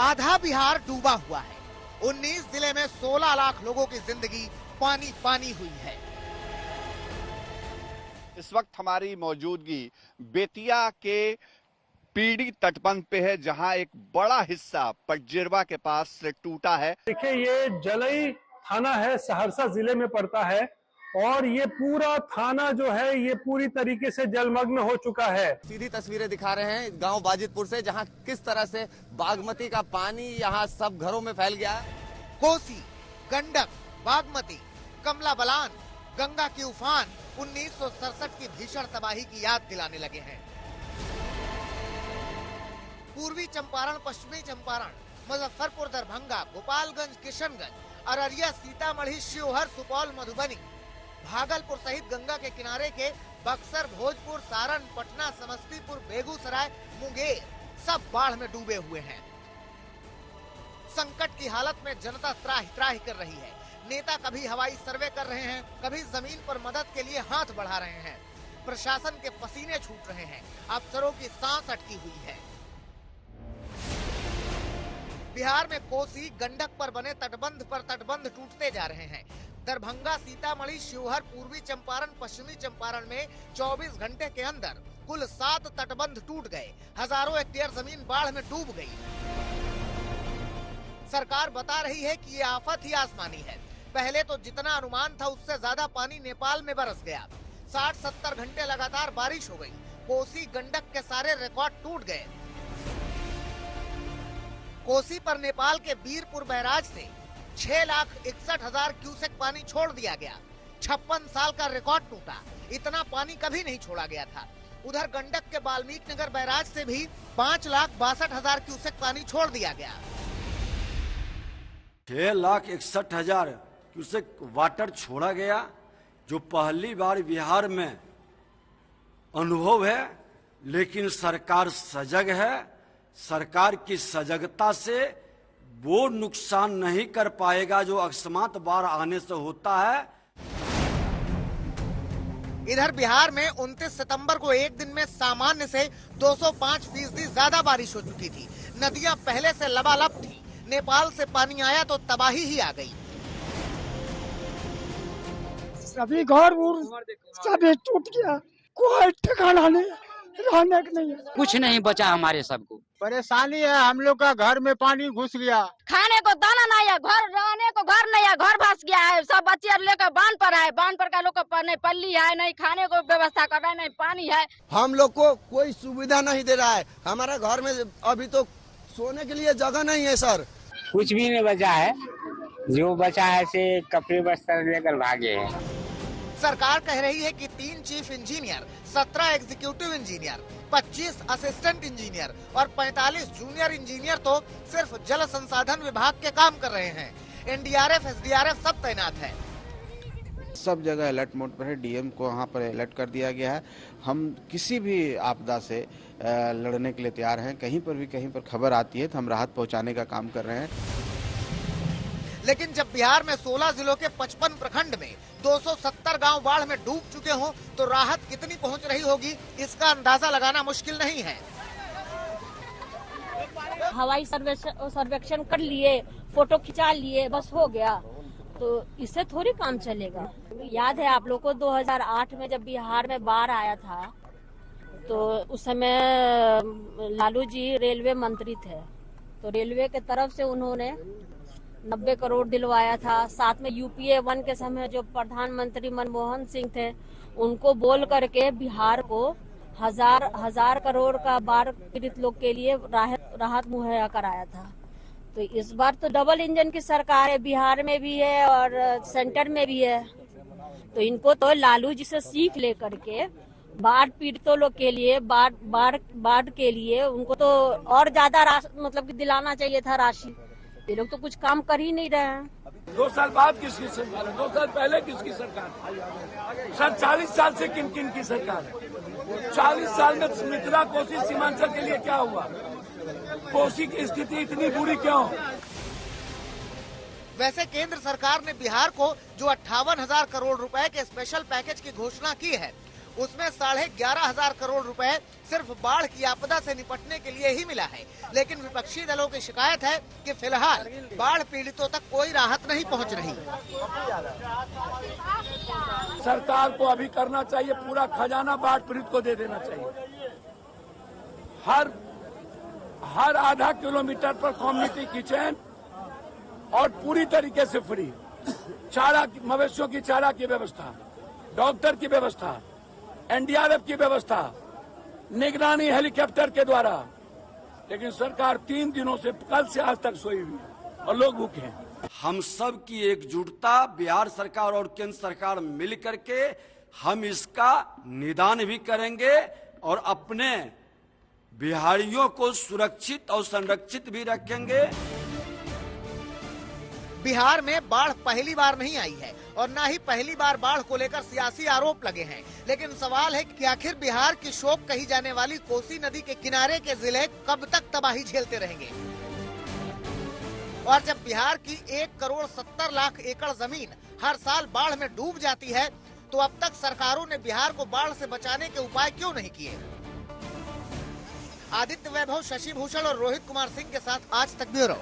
आधा बिहार डूबा हुआ है। 19 जिले में 16 लाख लोगों की जिंदगी पानी पानी हुई है। इस वक्त हमारी मौजूदगी बेतिया के पीड़ी तटबंध पे है, जहां एक बड़ा हिस्सा पटजिरवा के पास से टूटा है। देखिए, ये जलई थाना है, सहरसा जिले में पड़ता है और ये पूरा थाना जो है ये पूरी तरीके से जलमग्न हो चुका है। सीधी तस्वीरें दिखा रहे हैं गांव बाजितपुर से, जहां किस तरह से बागमती का पानी यहां सब घरों में फैल गया। कोसी, गंडक, बागमती, कमला बलान, गंगा की उफान 1967 की भीषण तबाही की याद दिलाने लगे हैं। पूर्वी चंपारण, पश्चिमी चंपारण, मुजफ्फरपुर, दरभंगा, गोपालगंज, किशनगंज, अररिया, सीतामढ़ी, शिवहर, सुपौल, मधुबनी, भागलपुर सहित गंगा के किनारे के बक्सर, भोजपुर, सारण, पटना, समस्तीपुर, बेगूसराय, मुंगेर सब बाढ़ में डूबे हुए हैं। संकट की हालत में जनता त्राहि त्राहि कर रही है। नेता कभी हवाई सर्वे कर रहे हैं, कभी जमीन पर मदद के लिए हाथ बढ़ा रहे हैं। प्रशासन के पसीने छूट रहे हैं, अफसरों की सांस अटकी हुई है। बिहार में कोसी, गंडक पर बने तटबंध टूटते जा रहे हैं। दरभंगा, सीतामढ़ी, शिवहर, पूर्वी चंपारण, पश्चिमी चंपारण में 24 घंटे के अंदर कुल 7 तटबंध टूट गए। हजारों हेक्टेयर जमीन बाढ़ में डूब गई। सरकार बता रही है कि ये आफत ही आसमानी है। पहले तो जितना अनुमान था उससे ज्यादा पानी नेपाल में बरस गया। 60-70 घंटे लगातार बारिश हो गई। कोसी, गंडक के सारे रिकॉर्ड टूट गए। कोसी पर नेपाल के बीरपुर बैराज से 6,61,000 क्यूसेक पानी छोड़ दिया गया। 56 साल का रिकॉर्ड टूटा। इतना पानी कभी नहीं छोड़ा गया था। उधर गंडक के वाल्मीकि नगर बैराज से भी 5,62,000 क्यूसेक पानी छोड़ दिया गया। 6,61,000 क्यूसेक वाटर छोड़ा गया, जो पहली बार बिहार में अनुभव है। लेकिन सरकार सजग है। सरकार की सजगता से वो नुकसान नहीं कर पाएगा जो अकस्मात बाढ़ आने से होता है। इधर बिहार में 29 सितंबर को एक दिन में सामान्य से 205% ज्यादा बारिश हो चुकी थी। नदियां पहले से लबालब थी। नेपाल से पानी आया तो तबाही ही आ गई। सभी घर सभी टूट गया, कोई ठिकाना नहीं, रहने का नहीं, कुछ नहीं बचा हमारे सबको। परेशानी है, हम लोग का घर में पानी घुस गया। खाने को दाना नहीं है, घर रहने को घर नहीं है, घर भस गया है। सब बच्चे लेकर बांध पर है, बांध पर का लोग का नहीं पल्ली है, नहीं खाने को व्यवस्था कर रहा है, नहीं पानी है। हम लोग को कोई सुविधा नहीं दे रहा है। हमारा घर में अभी तो सोने के लिए जगह नहीं है सर। कुछ भी नहीं बचा है, जो बचा है से कपड़े बस्तर लेकर भागे हैं। सरकार कह रही है कि 3 chief engineer, 17 executive engineer, 25 assistant engineer और 45 जूनियर इंजीनियर तो सिर्फ जल संसाधन विभाग के काम कर रहे हैं। एनडीआरएफ, एसडीआरएफ सब तैनात है। सब जगह अलर्ट मोड पर है। डीएम को वहाँ पर अलर्ट कर दिया गया है। हम किसी भी आपदा से लड़ने के लिए तैयार हैं। कहीं पर खबर आती है तो हम राहत पहुँचाने का काम कर रहे हैं। लेकिन जब बिहार में 16 जिलों के 55 प्रखंड में 270 गांव बाढ़ में डूब चुके हों तो राहत कितनी पहुंच रही होगी, इसका अंदाजा लगाना मुश्किल नहीं है। हवाई सर्वेक्षण कर लिए, फोटो खिंचा लिए, बस हो गया, तो इससे थोड़ी काम चलेगा। याद है आप लोग को 2008 में जब बिहार में बाढ़ आया था तो उस समय लालू जी रेलवे मंत्री थे, तो रेलवे के तरफ से उन्होंने 90 करोड़ दिलवाया था। साथ में यूपीए 1 के समय जो प्रधानमंत्री मनमोहन सिंह थे उनको बोल करके बिहार को हजार करोड़ का बाढ़ पीड़ित लोग के लिए राहत मुहैया कराया था। तो इस बार तो डबल इंजन की सरकार है, बिहार में भी है और सेंटर में भी है। तो इनको तो लालू जी से सीख लेकर के बाढ़ पीड़ितों लोग के लिए बाढ़ के लिए उनको तो और ज्यादा मतलब कि दिलाना चाहिए था राशि। ये लोग तो कुछ काम कर ही नहीं रहे हैं। 2 साल बाद किसकी सरकार है? 2 साल पहले किसकी सरकार है? सर 40 साल से किन की सरकार है? 40 साल में मिथिला कोसी सीमांचल के लिए क्या हुआ? कोसी की स्थिति इतनी बुरी क्यों? वैसे केंद्र सरकार ने बिहार को जो 58,000 करोड़ रुपए के स्पेशल पैकेज की घोषणा की है, उसमें 11,500 करोड़ रुपए सिर्फ बाढ़ की आपदा से निपटने के लिए ही मिला है। लेकिन विपक्षी दलों की शिकायत है कि फिलहाल बाढ़ पीड़ितों तक कोई राहत नहीं पहुंच रही। सरकार को अभी करना चाहिए, पूरा खजाना बाढ़ पीड़ित को दे देना चाहिए। हर आधा किलोमीटर पर कम्युनिटी किचन और पूरी तरीके से फ्री चारा, मवेशियों की चारा की व्यवस्था, डॉक्टर की व्यवस्था, एनडीआरएफ की व्यवस्था, निगरानी हेलीकॉप्टर के द्वारा। लेकिन सरकार 3 दिनों से, कल से आज तक सोई हुई है और लोग भूखे हैं। हम सब की एकजुटता, बिहार सरकार और केंद्र सरकार मिल करके हम इसका निदान भी करेंगे और अपने बिहारियों को सुरक्षित और संरक्षित भी रखेंगे। बिहार में बाढ़ पहली बार नहीं आई है और न ही पहली बार बाढ़ को लेकर सियासी आरोप लगे हैं। लेकिन सवाल है कि आखिर बिहार की शोक कही जाने वाली कोसी नदी के किनारे के जिले कब तक तबाही झेलते रहेंगे। और जब बिहार की 1,70,00,000 एकड़ जमीन हर साल बाढ़ में डूब जाती है, तो अब तक सरकारों ने बिहार को बाढ़ से बचाने के उपाय क्यों नहीं किए। आदित्य वैभव, शशि भूषण और रोहित कुमार सिंह के साथ आज तक ब्यूरो।